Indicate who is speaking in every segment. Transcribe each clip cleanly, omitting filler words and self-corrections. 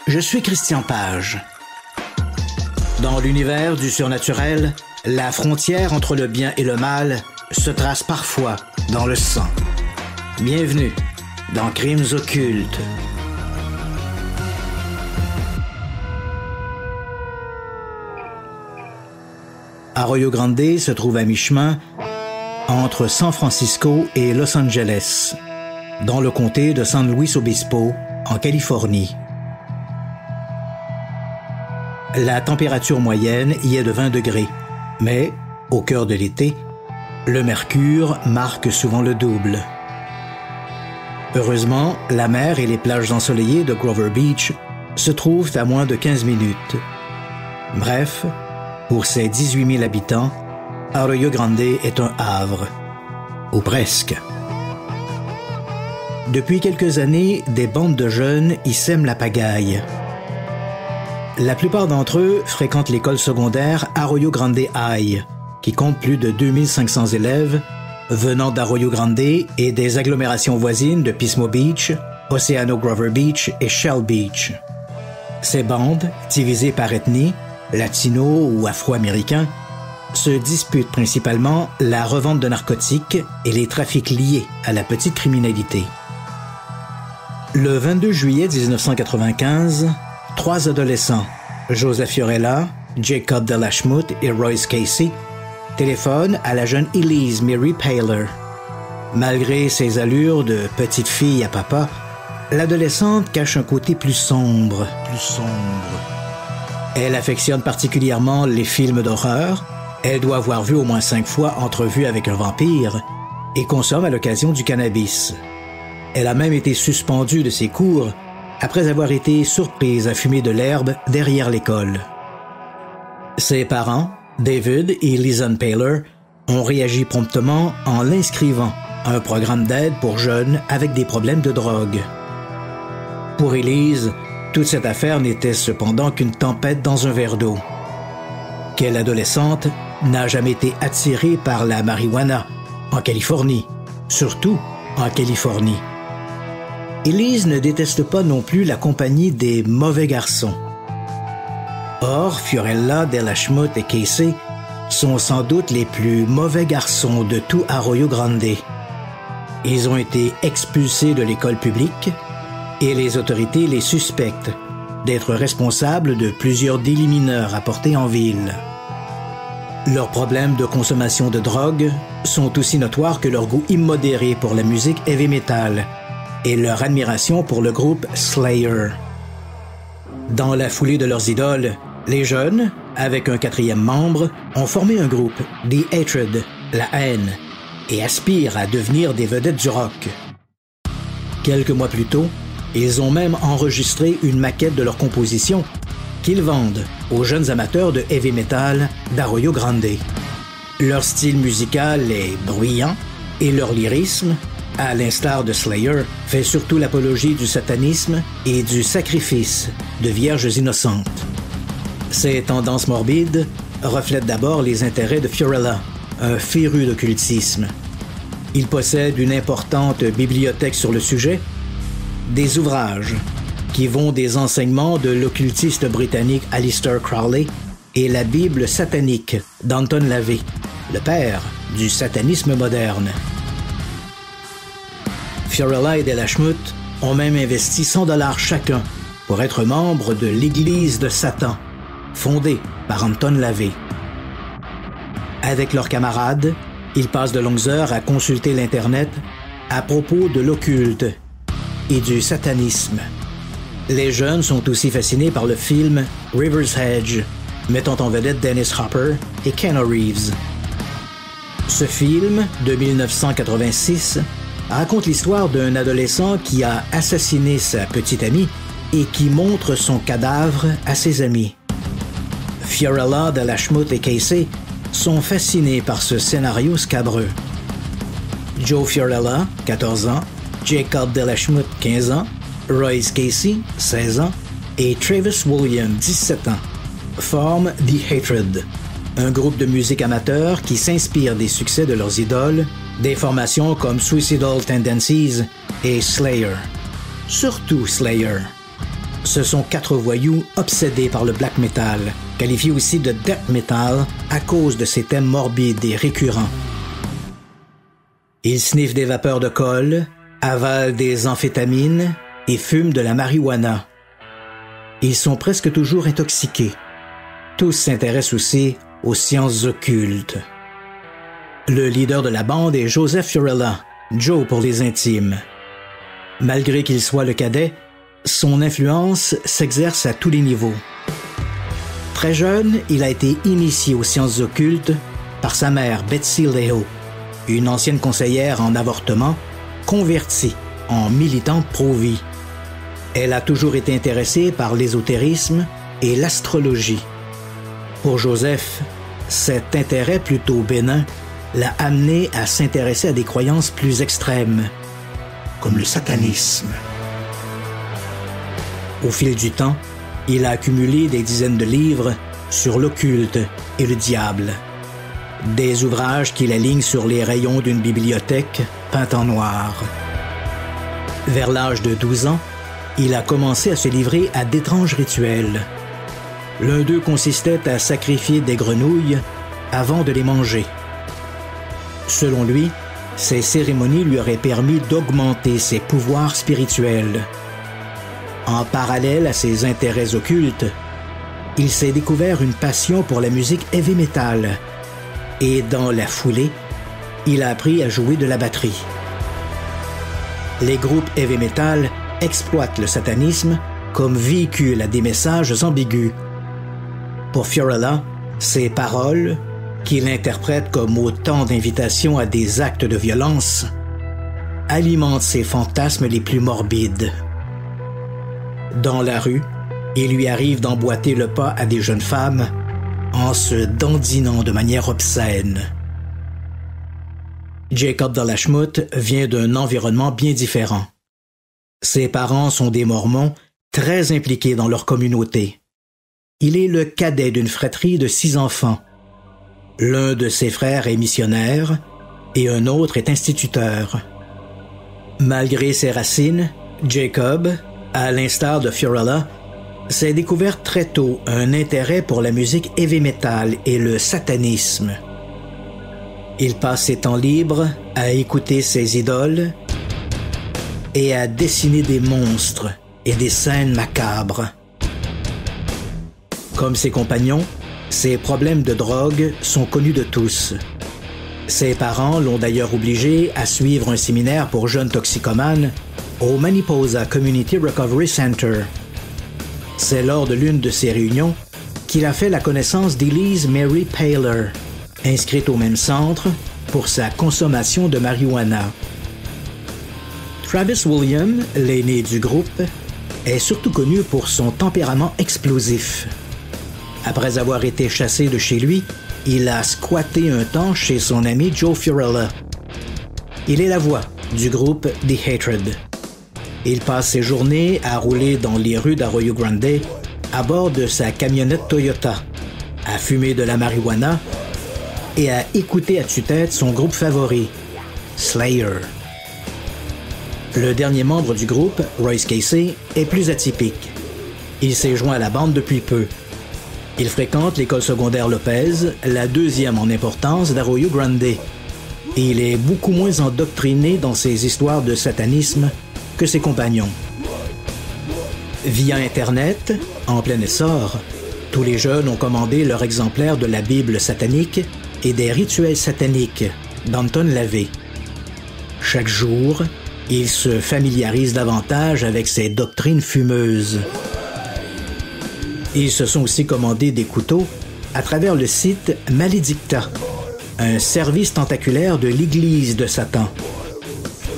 Speaker 1: Je suis Christian Page. Dans l'univers du surnaturel, la frontière entre le bien et le mal se trace parfois dans le sang. Bienvenue dans Crimes occultes. Arroyo Grande se trouve à mi-chemin entre San Francisco et Los Angeles, dans le comté de San Luis Obispo, en Californie. La température moyenne y est de 20 degrés, mais, au cœur de l'été, le mercure marque souvent le double. Heureusement, la mer et les plages ensoleillées de Grover Beach se trouvent à moins de 15 minutes. Bref, pour ses 18 000 habitants, Arroyo Grande est un havre. Ou presque. Depuis quelques années, des bandes de jeunes y sèment la pagaille. La plupart d'entre eux fréquentent l'école secondaire Arroyo Grande High, qui compte plus de 2500 élèves venant d'Arroyo Grande et des agglomérations voisines de Pismo Beach, Oceano Grover Beach et Shell Beach. Ces bandes, divisées par ethnie, latinos ou afro-américains, se disputent principalement la revente de narcotiques et les trafics liés à la petite criminalité. Le 22 juillet 1995, 3 adolescents, Joseph Fiorella, Jacob Delashmuth et Royce Casey, téléphonent à la jeune Elise Mary Paler. Malgré ses allures de petite fille à papa, l'adolescente cache un côté plus sombre. Elle affectionne particulièrement les films d'horreur. Elle doit avoir vu au moins 5 fois Entrevue avec un vampire et consomme à l'occasion du cannabis. Elle a même été suspendue de ses cours après avoir été surprise à fumer de l'herbe derrière l'école. Ses parents, David et Lisanne Paler, ont réagi promptement en l'inscrivant à un programme d'aide pour jeunes avec des problèmes de drogue. Pour Elise, toute cette affaire n'était cependant qu'une tempête dans un verre d'eau. Quelle adolescente n'a jamais été attirée par la marijuana en Californie, surtout en Californie? Elise ne déteste pas non plus la compagnie des mauvais garçons. Or, Fiorella, Delashmuth et Casey sont sans doute les plus mauvais garçons de tout Arroyo Grande. Ils ont été expulsés de l'école publique et les autorités les suspectent d'être responsables de plusieurs délits mineurs rapportés en ville. Leurs problèmes de consommation de drogue sont aussi notoires que leur goût immodéré pour la musique heavy metal et leur admiration pour le groupe Slayer. Dans la foulée de leurs idoles, les jeunes, avec un 4e membre, ont formé un groupe, The Hatred, la haine, et aspirent à devenir des vedettes du rock. Quelques mois plus tôt, ils ont même enregistré une maquette de leur composition qu'ils vendent aux jeunes amateurs de heavy metal d'Arroyo Grande. Leur style musical est bruyant et leur lyrisme, à l'instar de Slayer, fait surtout l'apologie du satanisme et du sacrifice de vierges innocentes. Ces tendances morbides reflètent d'abord les intérêts de Fiorella, un féru d'occultisme. Il possède une importante bibliothèque sur le sujet, des ouvrages qui vont des enseignements de l'occultiste britannique Aleister Crowley et la Bible satanique d'Anton LaVey, le père du satanisme moderne. Fiorella et Delashmuth ont même investi $100 chacun pour être membres de l'Église de Satan, fondée par Anton LaVey. Avec leurs camarades, ils passent de longues heures à consulter l'Internet à propos de l'occulte et du satanisme. Les jeunes sont aussi fascinés par le film River's Edge, mettant en vedette Dennis Hopper et Keanu Reeves. Ce film, de 1986, raconte l'histoire d'un adolescent qui a assassiné sa petite amie et qui montre son cadavre à ses amis. Fiorella, Delashmuth et Casey sont fascinés par ce scénario scabreux. Joe Fiorella, 14 ans, Jacob Delashmuth, 15 ans, Royce Casey, 16 ans, et Travis Williams, 17 ans, forment The Hatred, un groupe de musique amateur qui s'inspire des succès de leurs idoles, des formations comme Suicidal Tendencies et Slayer. Surtout Slayer. Ce sont 4 voyous obsédés par le black metal, qualifiés aussi de death metal à cause de ses thèmes morbides et récurrents. Ils sniffent des vapeurs de colle, avalent des amphétamines et fument de la marijuana. Ils sont presque toujours intoxiqués. Tous s'intéressent aussi aux sciences occultes. Le leader de la bande est Joseph Fiorella, Joe pour les intimes. Malgré qu'il soit le cadet, son influence s'exerce à tous les niveaux. Très jeune, il a été initié aux sciences occultes par sa mère Betsy Leo, une ancienne conseillère en avortement, convertie en militante pro-vie. Elle a toujours été intéressée par l'ésotérisme et l'astrologie. Pour Joseph, cet intérêt plutôt bénin l'a amené à s'intéresser à des croyances plus extrêmes, comme le satanisme. Au fil du temps, il a accumulé des dizaines de livres sur l'occulte et le diable. Des ouvrages qu'il aligne sur les rayons d'une bibliothèque peinte en noir. Vers l'âge de 12 ans, il a commencé à se livrer à d'étranges rituels. L'un d'eux consistait à sacrifier des grenouilles avant de les manger. Selon lui, ces cérémonies lui auraient permis d'augmenter ses pouvoirs spirituels. En parallèle à ses intérêts occultes, il s'est découvert une passion pour la musique heavy metal et dans la foulée, il a appris à jouer de la batterie. Les groupes heavy metal exploitent le satanisme comme véhicule à des messages ambigus. Pour Fiorella, ces paroles, qu'il interprète comme autant d'invitations à des actes de violence, alimentent ses fantasmes les plus morbides. Dans la rue, il lui arrive d'emboîter le pas à des jeunes femmes en se dandinant de manière obscène. Jacob Dalashmut vient d'un environnement bien différent. Ses parents sont des Mormons très impliqués dans leur communauté. Il est le cadet d'une fratrie de 6 enfants. L'un de ses frères est missionnaire et un autre est instituteur. Malgré ses racines, Jacob, à l'instar de Fiorella, s'est découvert très tôt un intérêt pour la musique heavy metal et le satanisme. Il passe ses temps libres à écouter ses idoles et à dessiner des monstres et des scènes macabres. Comme ses compagnons, ses problèmes de drogue sont connus de tous. Ses parents l'ont d'ailleurs obligé à suivre un séminaire pour jeunes toxicomanes au Mariposa Community Recovery Center. C'est lors de l'une de ces réunions qu'il a fait la connaissance d'Elise Mary Paler, inscrite au même centre pour sa consommation de marijuana. Travis William, l'aîné du groupe, est surtout connu pour son tempérament explosif. Après avoir été chassé de chez lui, il a squatté un temps chez son ami Joe Fiorella. Il est la voix du groupe The Hatred. Il passe ses journées à rouler dans les rues d'Arroyo Grande à bord de sa camionnette Toyota, à fumer de la marijuana et à écouter à tue-tête son groupe favori, Slayer. Le dernier membre du groupe, Royce Casey, est plus atypique. Il s'est joint à la bande depuis peu. Il fréquente l'école secondaire Lopez, la deuxième en importance d'Arroyo Grande. Et il est beaucoup moins endoctriné dans ses histoires de satanisme que ses compagnons. Via Internet, en plein essor, tous les jeunes ont commandé leur exemplaire de la Bible satanique et des rituels sataniques d'Anton LaVey. Chaque jour, ils se familiarisent davantage avec ces doctrines fumeuses. Ils se sont aussi commandés des couteaux à travers le site Maledicta, un service tentaculaire de l'Église de Satan.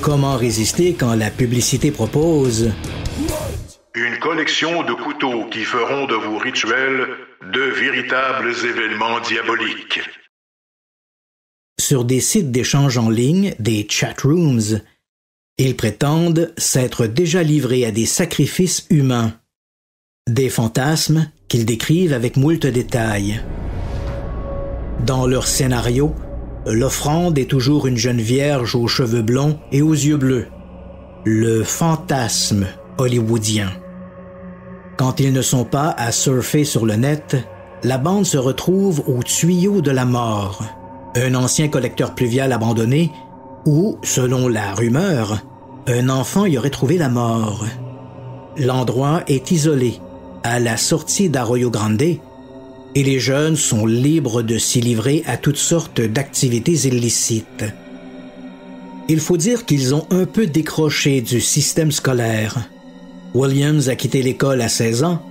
Speaker 1: Comment résister quand la publicité propose
Speaker 2: une collection de couteaux qui feront de vos rituels de véritables événements diaboliques.
Speaker 1: Sur des sites d'échange en ligne, des chat rooms, ils prétendent s'être déjà livrés à des sacrifices humains. Des fantasmes qu'ils décrivent avec moult détails. Dans leur scénario, l'offrande est toujours une jeune vierge aux cheveux blonds et aux yeux bleus. Le fantasme hollywoodien. Quand ils ne sont pas à surfer sur le net, la bande se retrouve au tuyau de la mort, un ancien collecteur pluvial abandonné où, selon la rumeur, un enfant y aurait trouvé la mort. L'endroit est isolé, à la sortie d'Arroyo Grande, et les jeunes sont libres de s'y livrer à toutes sortes d'activités illicites. Il faut dire qu'ils ont un peu décroché du système scolaire. Williams a quitté l'école à 16 ans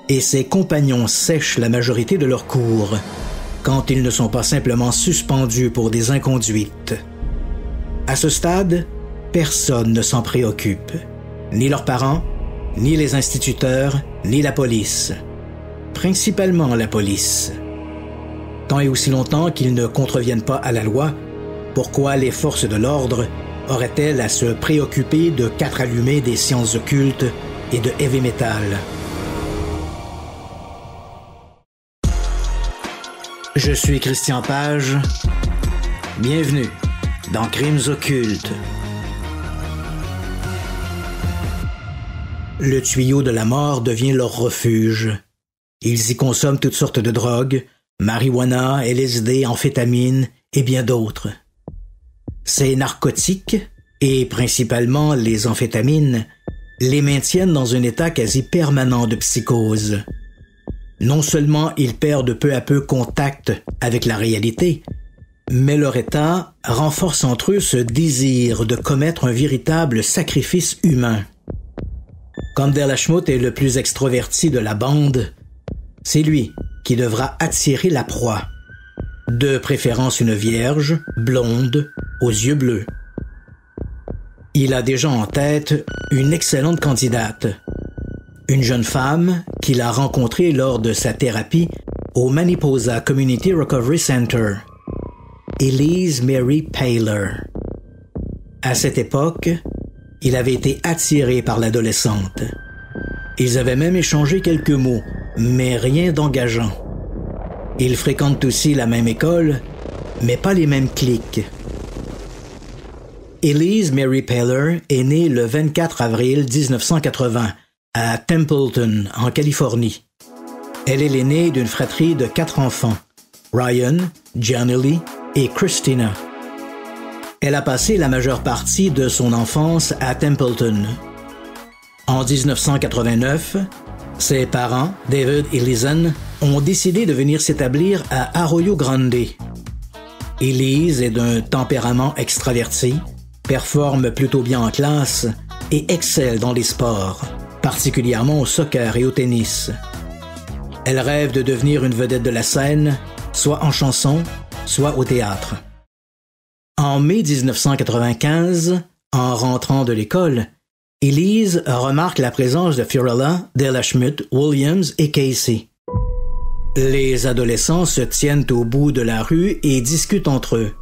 Speaker 1: et ses compagnons sèchent la majorité de leurs cours, quand ils ne sont pas simplement suspendus pour des inconduites. À ce stade, personne ne s'en préoccupe, ni leurs parents, ni les instituteurs, ni la police. Principalement la police. Tant et aussi longtemps qu'ils ne contreviennent pas à la loi, pourquoi les forces de l'ordre auraient-elles à se préoccuper de 4 allumés des sciences occultes et de heavy metal? Je suis Christian Page. Bienvenue dans Crimes occultes. Le tuyau de la mort devient leur refuge. Ils y consomment toutes sortes de drogues, marijuana, LSD, amphétamines et bien d'autres. Ces narcotiques, et principalement les amphétamines, les maintiennent dans un état quasi permanent de psychose. Non seulement ils perdent peu à peu contact avec la réalité, mais leur état renforce entre eux ce désir de commettre un véritable sacrifice humain. Comme Derlachmuth est le plus extroverti de la bande, c'est lui qui devra attirer la proie. De préférence une vierge, blonde, aux yeux bleus. Il a déjà en tête une excellente candidate. Une jeune femme qu'il a rencontrée lors de sa thérapie au Maniposa Community Recovery Center. Elise Mary Paler. À cette époque, il avait été attiré par l'adolescente. Ils avaient même échangé quelques mots, mais rien d'engageant. Ils fréquentent aussi la même école, mais pas les mêmes cliques. Elise Mary Paler est née le 24 avril 1980 à Templeton, en Californie. Elle est l'aînée d'une fratrie de 4 enfants, Ryan, Janelle et Christina. Elle a passé la majeure partie de son enfance à Templeton. En 1989, ses parents, David et Lizen, ont décidé de venir s'établir à Arroyo Grande. Elise est d'un tempérament extraverti, performe plutôt bien en classe et excelle dans les sports, particulièrement au soccer et au tennis. Elle rêve de devenir une vedette de la scène, soit en chanson, soit au théâtre. En mai 1995, en rentrant de l'école, Elise remarque la présence de Fiorella, Derlachmuth, Williams et Casey. Les adolescents se tiennent au bout de la rue et discutent entre eux.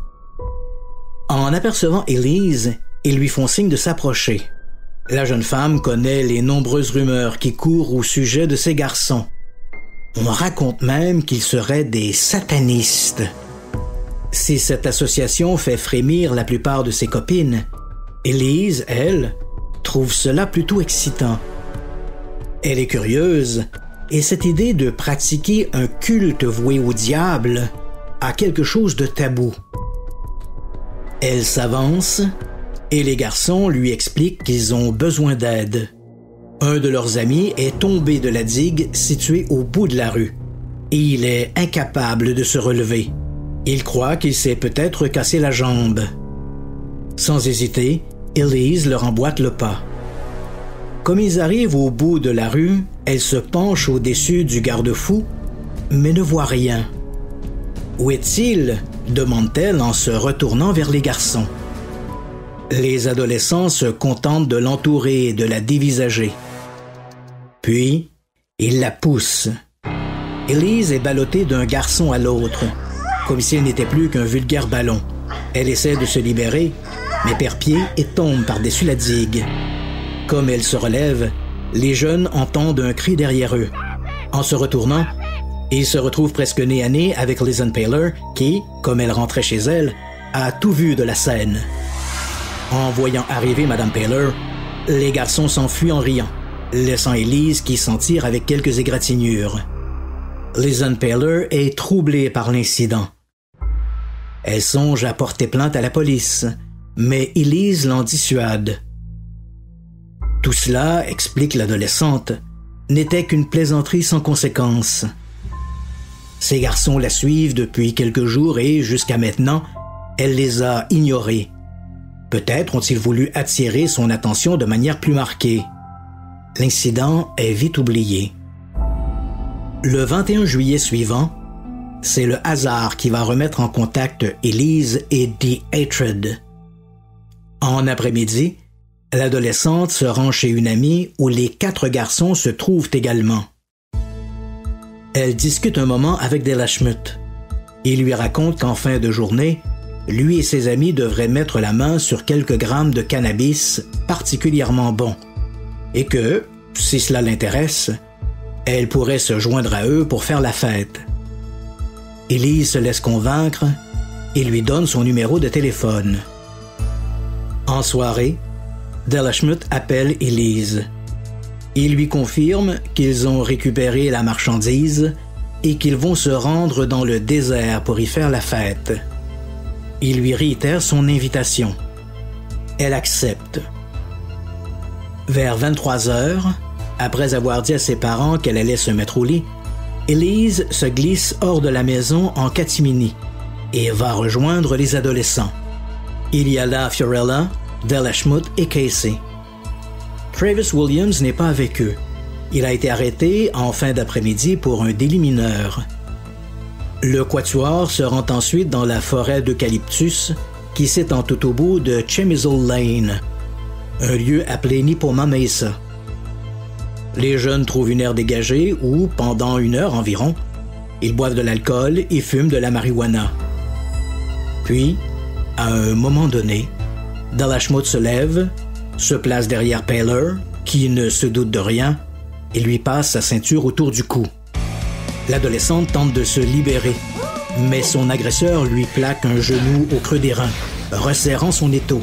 Speaker 1: En apercevant Elise, ils lui font signe de s'approcher. La jeune femme connaît les nombreuses rumeurs qui courent au sujet de ces garçons. On raconte même qu'ils seraient des satanistes. Si cette association fait frémir la plupart de ses copines, Elise, elle, trouve cela plutôt excitant. Elle est curieuse, et cette idée de pratiquer un culte voué au diable a quelque chose de tabou. Elle s'avance, et les garçons lui expliquent qu'ils ont besoin d'aide. Un de leurs amis est tombé de la digue située au bout de la rue, et il est incapable de se relever. Il croit qu'il s'est peut-être cassé la jambe. Sans hésiter, Elise leur emboîte le pas. Comme ils arrivent au bout de la rue, elle se penche au-dessus du garde-fou, mais ne voit rien. « Où est-il » demande-t-elle en se retournant vers les garçons. Les adolescents se contentent de l'entourer et de la dévisager. Puis, ils la poussent. Elise est ballottée d'un garçon à l'autre, comme si elle n'était plus qu'un vulgaire ballon. Elle essaie de se libérer, mais perd pied et tombe par-dessus la digue. Comme elle se relève, les jeunes entendent un cri derrière eux. En se retournant, ils se retrouvent presque nez à nez avec Lizen Paler qui, comme elle rentrait chez elle, a tout vu de la scène. En voyant arriver Madame Paler, les garçons s'enfuient en riant. laissant Elise qui s'en tire avec quelques égratignures. Lisanne Paler est troublée par l'incident. Elle songe à porter plainte à la police, mais Elise l'en dissuade. Tout cela, explique l'adolescente, n'était qu'une plaisanterie sans conséquence. Ces garçons la suivent depuis quelques jours et, jusqu'à maintenant, elle les a ignorés. Peut-être ont-ils voulu attirer son attention de manière plus marquée. L'incident est vite oublié. Le 21 juillet suivant, c'est le hasard qui va remettre en contact Elise et The Hatred. En après-midi, l'adolescente se rend chez une amie où les 4 garçons se trouvent également. Elle discute un moment avec Della Schmidt. Il lui raconte qu'en fin de journée, lui et ses amis devraient mettre la main sur quelques grammes de cannabis particulièrement bons et que, si cela l'intéresse, elle pourrait se joindre à eux pour faire la fête. Elise se laisse convaincre et lui donne son numéro de téléphone. En soirée, Della Schmidt appelle Elise. Il lui confirme qu'ils ont récupéré la marchandise et qu'ils vont se rendre dans le désert pour y faire la fête. Il lui réitère son invitation. Elle accepte. Vers 23 heures, après avoir dit à ses parents qu'elle allait se mettre au lit, Elise se glisse hors de la maison en catimini et va rejoindre les adolescents. Il y a là Fiorella, Della Schmidt et Casey. Travis Williams n'est pas avec eux. Il a été arrêté en fin d'après-midi pour un délit mineur. Le quatuor se rend ensuite dans la forêt d'eucalyptus qui s'étend tout au bout de Chemisel Lane, un lieu appelé Nippoma Mesa. Les jeunes trouvent une aire dégagée où, pendant 1 heure environ, ils boivent de l'alcool et fument de la marijuana. Puis, à un moment donné, Della Schmidt se lève, se place derrière Paler, qui ne se doute de rien, et lui passe sa ceinture autour du cou. L'adolescente tente de se libérer, mais son agresseur lui plaque un genou au creux des reins, resserrant son étau.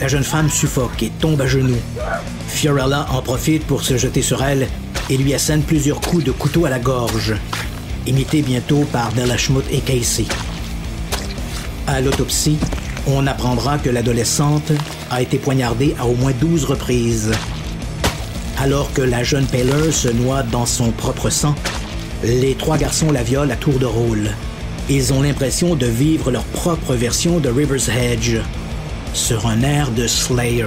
Speaker 1: La jeune femme suffoque et tombe à genoux. Fiorella en profite pour se jeter sur elle et lui assène plusieurs coups de couteau à la gorge, imités bientôt par Della Schmidt et Casey. À l'autopsie, on apprendra que l'adolescente a été poignardée à au moins 12 reprises. Alors que la jeune Paler se noie dans son propre sang, les 3 garçons la violent à tour de rôle. Ils ont l'impression de vivre leur propre version de River's Edge, sur un air de Slayer.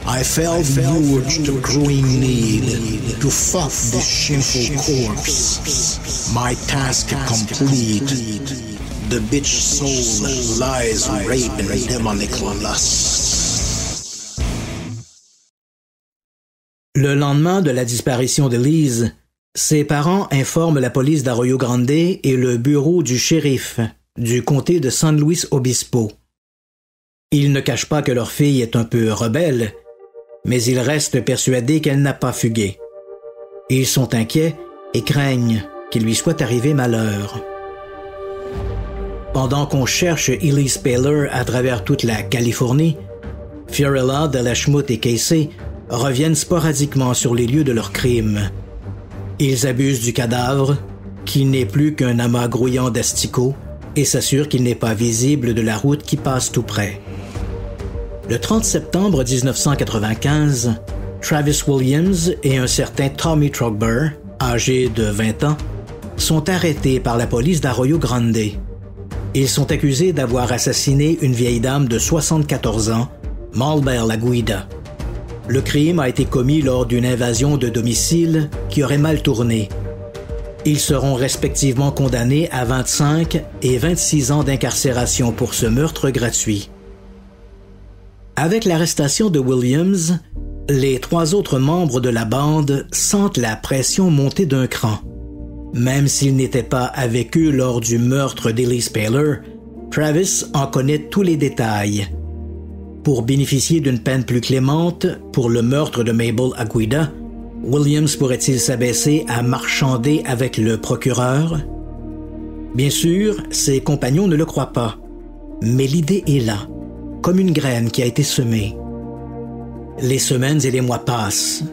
Speaker 3: I felt the urge to growing need to fuck this shameful corpse. My task complete. The bitch soul lies rape and demonic lust.
Speaker 1: Le lendemain de la disparition d'Elise, ses parents informent la police d'Arroyo Grande et le bureau du shérif du comté de San Luis Obispo. Ils ne cachent pas que leur fille est un peu rebelle, mais ils restent persuadés qu'elle n'a pas fugué. Ils sont inquiets et craignent qu'il lui soit arrivé malheur. Pendant qu'on cherche Elise Paler à travers toute la Californie, Fiorella, Della Schmidt et Casey reviennent sporadiquement sur les lieux de leur crime. Ils abusent du cadavre, qui n'est plus qu'un amas grouillant d'asticots, et s'assurent qu'il n'est pas visible de la route qui passe tout près. Le 30 septembre 1995, Travis Williams et un certain Tommy Trogber, âgés de 20 ans, sont arrêtés par la police d'Arroyo Grande. Ils sont accusés d'avoir assassiné une vieille dame de 74 ans, Malbert Laguida. Le crime a été commis lors d'une invasion de domicile qui aurait mal tourné. Ils seront respectivement condamnés à 25 et 26 ans d'incarcération pour ce meurtre gratuit. Avec l'arrestation de Williams, les 3 autres membres de la bande sentent la pression monter d'un cran. Même s'il n'était pas avec eux lors du meurtre d'Elise Paler, Travis en connaît tous les détails. Pour bénéficier d'une peine plus clémente pour le meurtre de Mabel Aguida, Williams pourrait-il s'abaisser à marchander avec le procureur? Bien sûr, ses compagnons ne le croient pas, mais l'idée est là, comme une graine qui a été semée. Les semaines et les mois passent.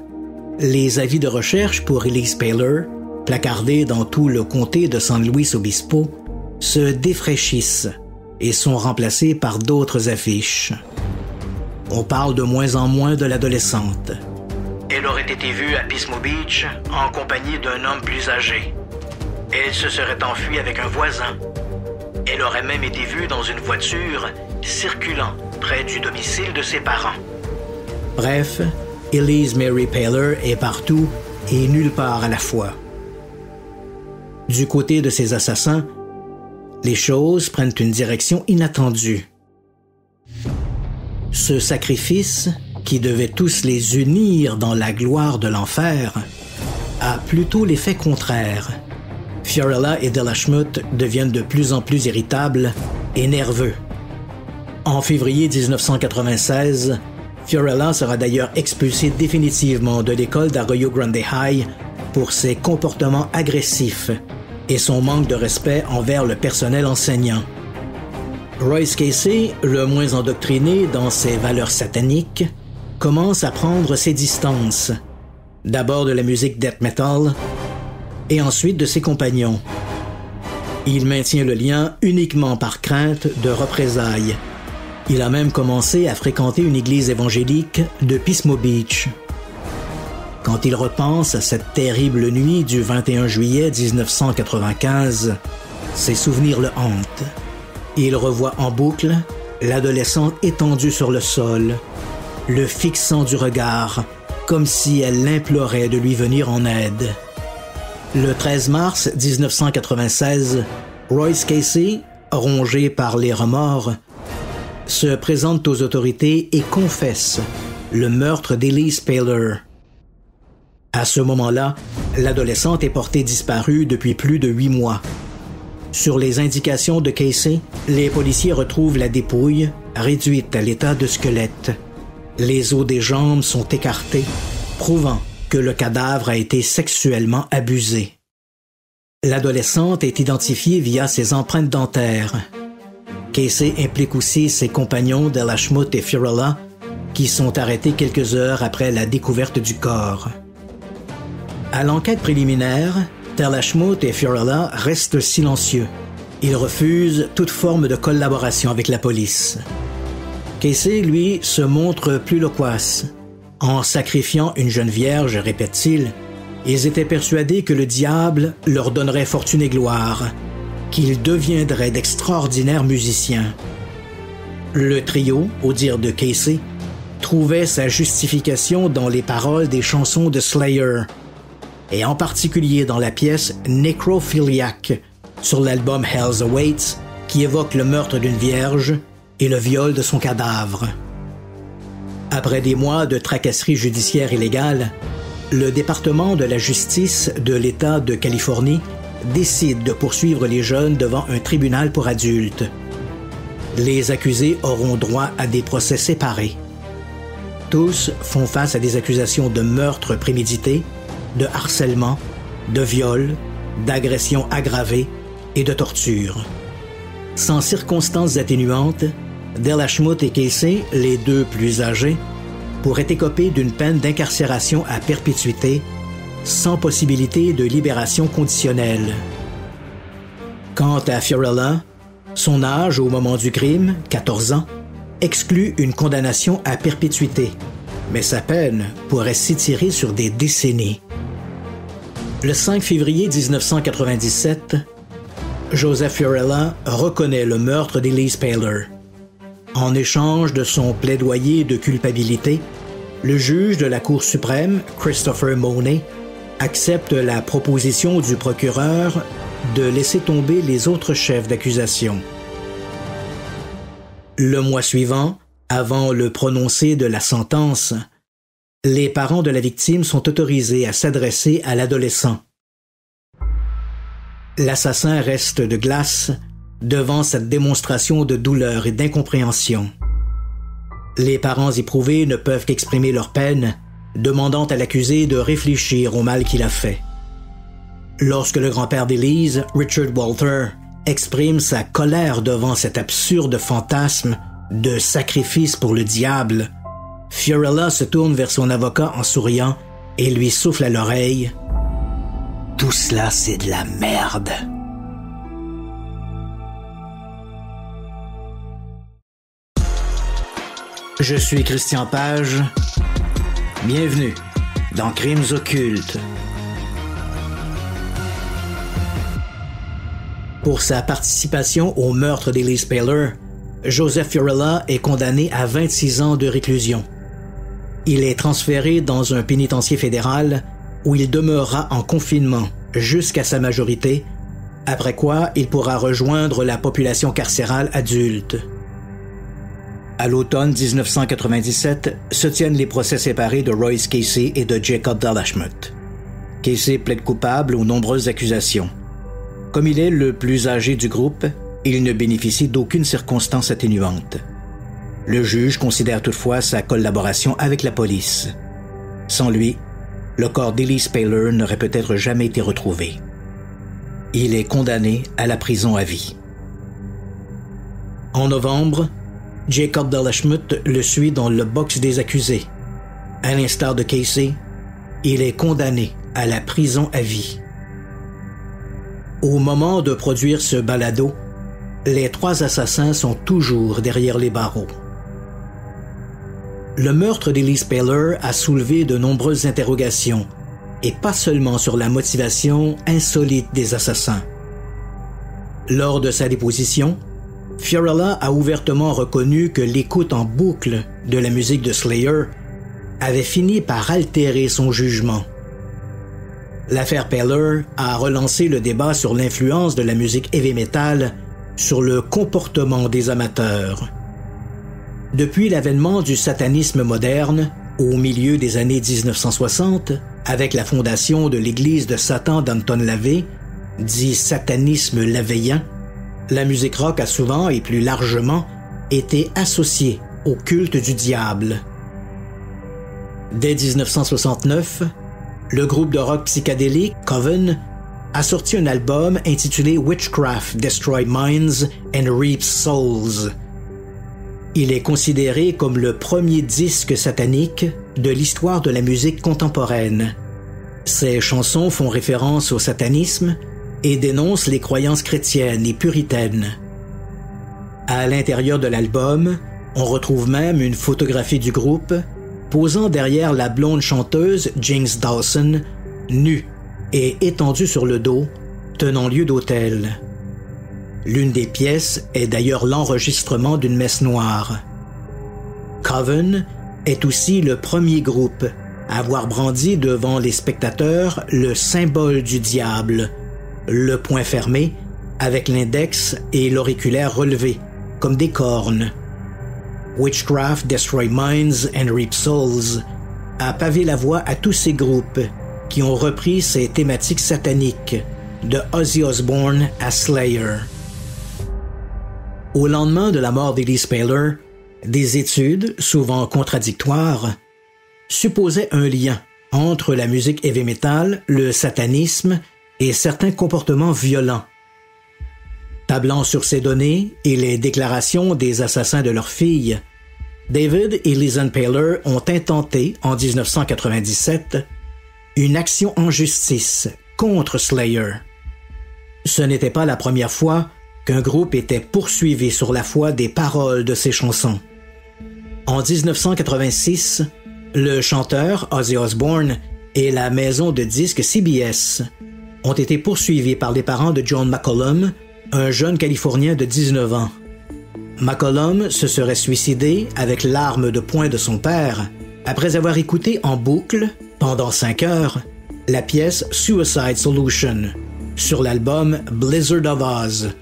Speaker 1: Les avis de recherche pour Elise Paler, placardés dans tout le comté de San Luis Obispo, se défraîchissent et sont remplacés par d'autres affiches. On parle de moins en moins de l'adolescente. Elle aurait été vue à Pismo Beach en compagnie d'un homme plus âgé. Elle se serait enfuie avec un voisin. Elle aurait même été vue dans une voiture circulant près du domicile de ses parents. Bref, Elise Mary Paler est partout et nulle part à la fois. Du côté de ses assassins, les choses prennent une direction inattendue. Ce sacrifice, qui devait tous les unir dans la gloire de l'enfer, a plutôt l'effet contraire. Fiorella et Della Schmutt deviennent de plus en plus irritables et nerveux. En février 1996, Fiorella sera d'ailleurs expulsée définitivement de l'école d'Arroyo Grande High pour ses comportements agressifs et son manque de respect envers le personnel enseignant. Royce Casey, le moins endoctriné dans ses valeurs sataniques, commence à prendre ses distances, d'abord de la musique death metal et ensuite de ses compagnons. Il maintient le lien uniquement par crainte de représailles. Il a même commencé à fréquenter une église évangélique de Pismo Beach. Quand il repense à cette terrible nuit du 21 juillet 1995, ses souvenirs le hantent. Il revoit en boucle l'adolescente étendue sur le sol, le fixant du regard, comme si elle l'implorait de lui venir en aide. Le 13 mars 1996, Royce Casey, rongé par les remords, se présente aux autorités et confesse le meurtre d'Elise Paler. À ce moment-là, l'adolescente est portée disparue depuis plus de 8 mois. Sur les indications de Casey, les policiers retrouvent la dépouille, réduite à l'état de squelette. Les os des jambes sont écartés, prouvant que le cadavre a été sexuellement abusé. L'adolescente est identifiée via ses empreintes dentaires. Casey implique aussi ses compagnons Della Schmutt et Fiorella, qui sont arrêtés quelques heures après la découverte du corps. À l'enquête préliminaire, Della Schmutt et Fiorella restent silencieux. Ils refusent toute forme de collaboration avec la police. Casey, lui, se montre plus loquace. En sacrifiant une jeune vierge, répète-t-il, ils étaient persuadés que le diable leur donnerait fortune et gloire, qu'ils deviendraient d'extraordinaires musiciens. Le trio, au dire de Casey, trouvait sa justification dans les paroles des chansons de Slayer, et en particulier dans la pièce Necrophiliac sur l'album Hell's Awaits, qui évoque le meurtre d'une vierge et le viol de son cadavre. Après des mois de tracasseries judiciaires illégales, le département de la justice de l'État de Californie décide de poursuivre les jeunes devant un tribunal pour adultes. Les accusés auront droit à des procès séparés. Tous font face à des accusations de meurtre prémédité, de harcèlement, de viol, d'agression aggravée et de torture. Sans circonstances atténuantes, Della Schmutt et Casey, les deux plus âgés, pourraient écoper d'une peine d'incarcération à perpétuité, sans possibilité de libération conditionnelle. Quant à Fiorella, son âge au moment du crime, 14 ans, exclut une condamnation à perpétuité, mais sa peine pourrait s'étirer sur des décennies. Le 5 février 1997, Joseph Fiorella reconnaît le meurtre d'Elise Paler. En échange de son plaidoyer de culpabilité, le juge de la Cour suprême, Christopher Monet, accepte la proposition du procureur de laisser tomber les autres chefs d'accusation. Le mois suivant, avant le prononcé de la sentence, les parents de la victime sont autorisés à s'adresser à l'adolescent. L'assassin reste de glace devant cette démonstration de douleur et d'incompréhension. Les parents éprouvés ne peuvent qu'exprimer leur peine, demandant à l'accusé de réfléchir au mal qu'il a fait. Lorsque le grand-père d'Elise, Richard Walter, exprime sa colère devant cet absurde fantasme de sacrifice pour le diable, Fiorella se tourne vers son avocat en souriant et lui souffle à l'oreille « Tout cela, c'est de la merde ». Je suis Christian Page. Bienvenue dans Crimes occultes. Pour sa participation au meurtre d'Elise Paler, Joseph Fiorella est condamné à 26 ans de réclusion. Il est transféré dans un pénitencier fédéral où il demeurera en confinement jusqu'à sa majorité, après quoi il pourra rejoindre la population carcérale adulte. À l'automne 1997, se tiennent les procès séparés de Royce Casey et de Jacob Delashmutt. Casey plaide coupable aux nombreuses accusations. Comme il est le plus âgé du groupe, il ne bénéficie d'aucune circonstance atténuante. Le juge considère toutefois sa collaboration avec la police. Sans lui, le corps d'Elise Paler n'aurait peut-être jamais été retrouvé. Il est condamné à la prison à vie. En novembre, Jacob Delashmutt le suit dans le box des accusés. À l'instar de Casey, il est condamné à la prison à vie. Au moment de produire ce balado, les 3 assassins sont toujours derrière les barreaux. Le meurtre d'Elise Paler a soulevé de nombreuses interrogations, et pas seulement sur la motivation insolite des assassins. Lors de sa déposition, Fiorella a ouvertement reconnu que l'écoute en boucle de la musique de Slayer avait fini par altérer son jugement. L'affaire Paler a relancé le débat sur l'influence de la musique heavy metal sur le comportement des amateurs. Depuis l'avènement du satanisme moderne, au milieu des années 1960, avec la fondation de l'église de Satan d'Anton LaVey, dit satanisme lavéien, la musique rock a souvent et plus largement été associée au culte du diable. Dès 1969, le groupe de rock psychédélique Coven a sorti un album intitulé Witchcraft Destroy Minds and Reaps Souls. Il est considéré comme le premier disque satanique de l'histoire de la musique contemporaine. Ses chansons font référence au satanisme et dénoncent les croyances chrétiennes et puritaines. À l'intérieur de l'album, on retrouve même une photographie du groupe posant derrière la blonde chanteuse Jinx Dawson, nue et étendue sur le dos, tenant lieu d'autel. L'une des pièces est d'ailleurs l'enregistrement d'une messe noire. Coven est aussi le premier groupe à avoir brandi devant les spectateurs le symbole du diable, le poing fermé avec l'index et l'auriculaire relevés, comme des cornes. Witchcraft Destroy Minds and Reap Souls a pavé la voie à tous ces groupes qui ont repris ces thématiques sataniques, de Ozzy Osbourne à Slayer. Au lendemain de la mort d'Elise Paler, des études, souvent contradictoires, supposaient un lien entre la musique heavy metal, le satanisme et certains comportements violents. Tablant sur ces données et les déclarations des assassins de leur fille, David et Lisanne Paler ont intenté, en 1997, une action en justice contre Slayer. Ce n'était pas la première fois qu'un groupe était poursuivi sur la foi des paroles de ses chansons. En 1986, le chanteur Ozzy Osbourne et la maison de disques CBS ont été poursuivis par les parents de John McCollum, un jeune Californien de 19 ans. McCollum se serait suicidé avec l'arme de poing de son père après avoir écouté en boucle, pendant 5 heures, la pièce Suicide Solution sur l'album Blizzard of Oz,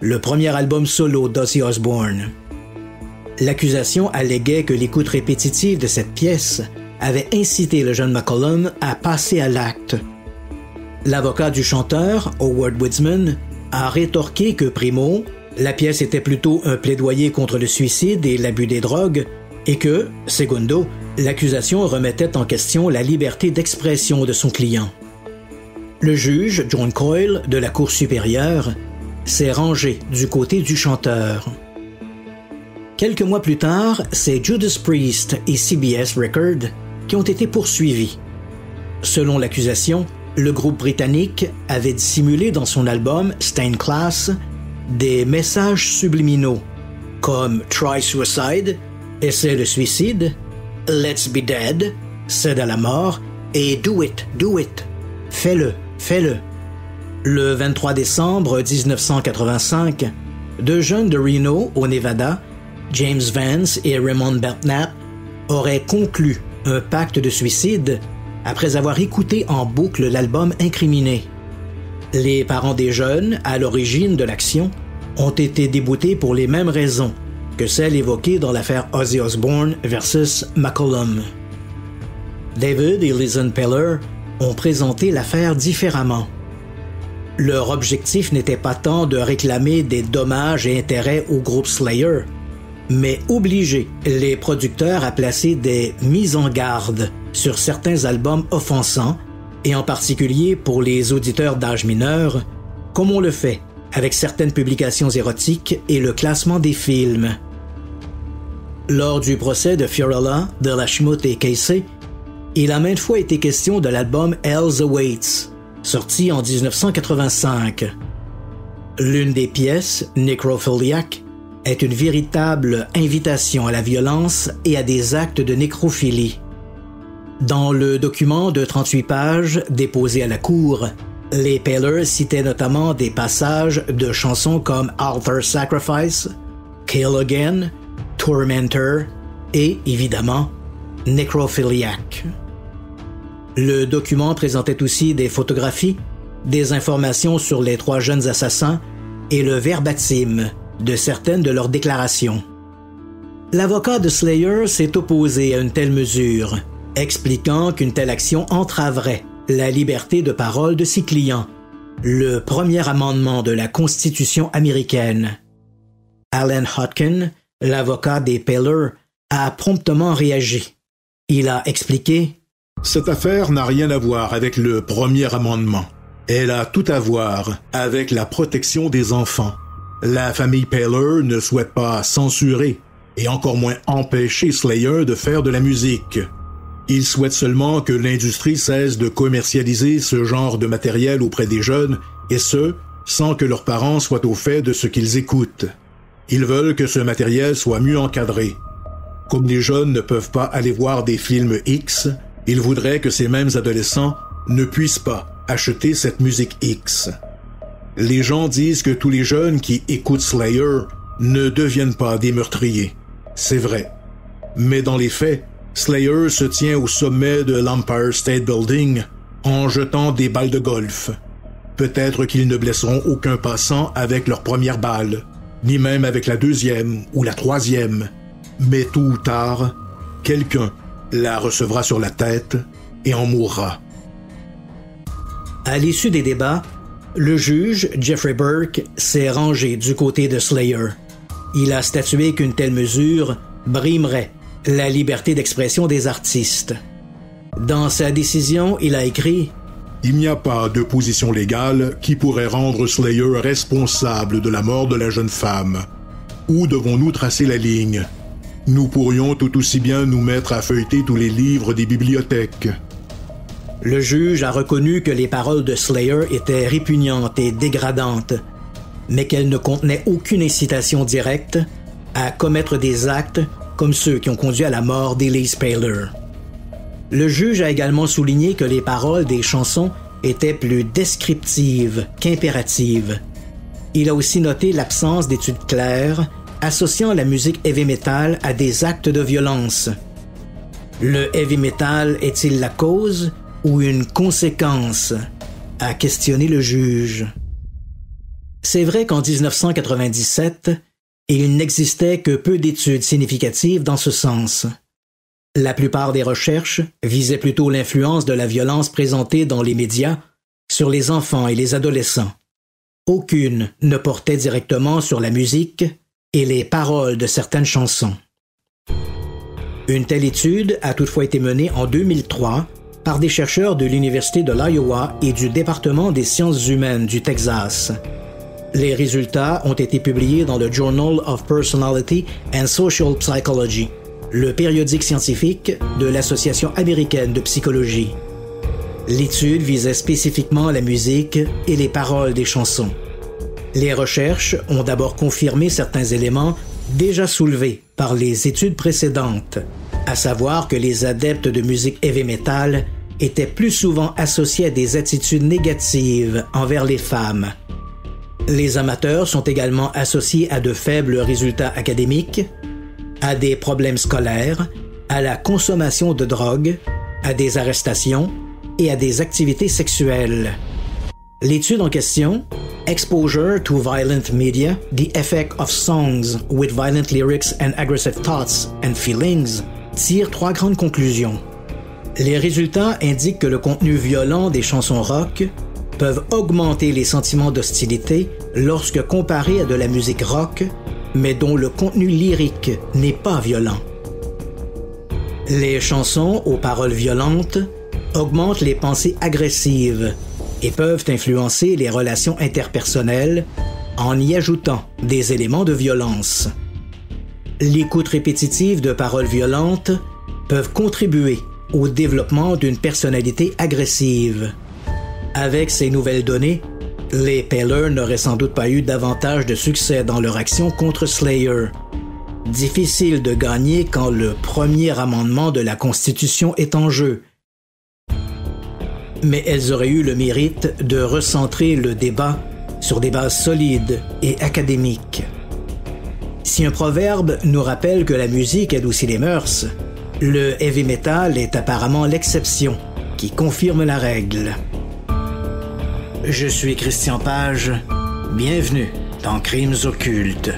Speaker 1: le premier album solo d'Ozzy Osbourne. L'accusation alléguait que l'écoute répétitive de cette pièce avait incité le jeune McCollum à passer à l'acte. L'avocat du chanteur, Howard Witzman, a rétorqué que primo, la pièce était plutôt un plaidoyer contre le suicide et l'abus des drogues, et que, secundo, l'accusation remettait en question la liberté d'expression de son client. Le juge, John Coyle, de la Cour supérieure, s'est rangé du côté du chanteur. Quelques mois plus tard, c'est Judas Priest et CBS Records qui ont été poursuivis. Selon l'accusation, le groupe britannique avait dissimulé dans son album Stained Class des messages subliminaux comme Try Suicide, Essaie le suicide, Let's Be Dead, Cède à la mort et Do It, Do It, fais-le, fais-le. Le 23 décembre 1985, deux jeunes de Reno, au Nevada, James Vance et Raymond Belknap, auraient conclu un pacte de suicide après avoir écouté en boucle l'album incriminé. Les parents des jeunes, à l'origine de l'action, ont été déboutés pour les mêmes raisons que celles évoquées dans l'affaire Ozzy Osbourne versus McCollum. David et Lizen Peller ont présenté l'affaire différemment. Leur objectif n'était pas tant de réclamer des dommages et intérêts au groupe Slayer, mais obliger les producteurs à placer des mises en garde sur certains albums offensants, et en particulier pour les auditeurs d'âge mineur, comme on le fait avec certaines publications érotiques et le classement des films. Lors du procès de Fiorella, de la Schmutt et Casey, il a maintes fois été question de l'album Hell's Awaits, sorti en 1985. L'une des pièces, Necrophiliac, est une véritable invitation à la violence et à des actes de nécrophilie. Dans le document de 38 pages déposé à la cour, les Peller citaient notamment des passages de chansons comme Altar Sacrifice, Kill Again, Tormentor et, évidemment, Necrophiliac. Le document présentait aussi des photographies, des informations sur les trois jeunes assassins et le verbatim de certaines de leurs déclarations. L'avocat de Slayer s'est opposé à une telle mesure, expliquant qu'une telle action entraverait la liberté de parole de ses clients, le premier amendement de la Constitution américaine. Alan Hodkin, l'avocat des Peller, a promptement réagi. Il a expliqué:
Speaker 4: « Cette affaire n'a rien à voir avec le premier amendement. Elle a tout à voir avec la protection des enfants. La famille Peller ne souhaite pas censurer et encore moins empêcher Slayer de faire de la musique. Ils souhaitent seulement que l'industrie cesse de commercialiser ce genre de matériel auprès des jeunes, et ce, sans que leurs parents soient au fait de ce qu'ils écoutent. Ils veulent que ce matériel soit mieux encadré. Comme les jeunes ne peuvent pas aller voir des films X, ils voudraient que ces mêmes adolescents ne puissent pas acheter cette musique X. Les gens disent que tous les jeunes qui écoutent Slayer ne deviennent pas des meurtriers. C'est vrai. Mais dans les faits, Slayer se tient au sommet de l'Empire State Building en jetant des balles de golf. Peut-être qu'ils ne blesseront aucun passant avec leur première balle, ni même avec la deuxième ou la troisième. Mais tôt ou tard, quelqu'un la recevra sur la tête et en mourra.
Speaker 1: À l'issue des débats, le juge, Jeffrey Burke, s'est rangé du côté de Slayer. Il a statué qu'une telle mesure brimerait la liberté d'expression des artistes. Dans sa décision, il a écrit: «
Speaker 4: Il n'y a pas de position légale qui pourrait rendre Slayer responsable de la mort de la jeune femme. Où devons-nous tracer la ligne? Nous pourrions tout aussi bien nous mettre à feuilleter tous les livres des bibliothèques. »
Speaker 1: Le juge a reconnu que les paroles de Slayer étaient répugnantes et dégradantes, mais qu'elles ne contenaient aucune incitation directe à commettre des actes comme ceux qui ont conduit à la mort d'Elise Peller. Le juge a également souligné que les paroles des chansons étaient plus descriptives qu'impératives. Il a aussi noté l'absence d'études claires associant la musique heavy metal à des actes de violence. Le heavy metal est-il la cause ou une conséquence? A questionné le juge. C'est vrai qu'en 1997, il n'existait que peu d'études significatives dans ce sens. La plupart des recherches visaient plutôt l'influence de la violence présentée dans les médias sur les enfants et les adolescents. Aucune ne portait directement sur la musique et les paroles de certaines chansons. Une telle étude a toutefois été menée en 2003 par des chercheurs de l'Université de l'Iowa et du département des sciences humaines du Texas. Les résultats ont été publiés dans le Journal of Personality and Social Psychology, le périodique scientifique de l'Association américaine de psychologie. L'étude visait spécifiquement la musique et les paroles des chansons. Les recherches ont d'abord confirmé certains éléments déjà soulevés par les études précédentes, à savoir que les adeptes de musique heavy metal étaient plus souvent associés à des attitudes négatives envers les femmes. Les amateurs sont également associés à de faibles résultats académiques, à des problèmes scolaires, à la consommation de drogue, à des arrestations et à des activités sexuelles. L'étude en question, Exposure to Violent Media, The Effect of Songs with Violent Lyrics and Aggressive Thoughts and Feelings, tire 3 grandes conclusions. Les résultats indiquent que le contenu violent des chansons rock peuvent augmenter les sentiments d'hostilité lorsque comparé à de la musique rock, mais dont le contenu lyrique n'est pas violent. Les chansons aux paroles violentes augmentent les pensées agressives et peuvent influencer les relations interpersonnelles en y ajoutant des éléments de violence. L'écoute répétitive de paroles violentes peuvent contribuer au développement d'une personnalité agressive. Avec ces nouvelles données, les Paler n'auraient sans doute pas eu davantage de succès dans leur action contre Slayer. Difficile de gagner quand le premier amendement de la Constitution est en jeu. Mais elles auraient eu le mérite de recentrer le débat sur des bases solides et académiques. Si un proverbe nous rappelle que la musique adoucit les mœurs, le heavy metal est apparemment l'exception qui confirme la règle. Je suis Christian Page, bienvenue dans Crimes occultes.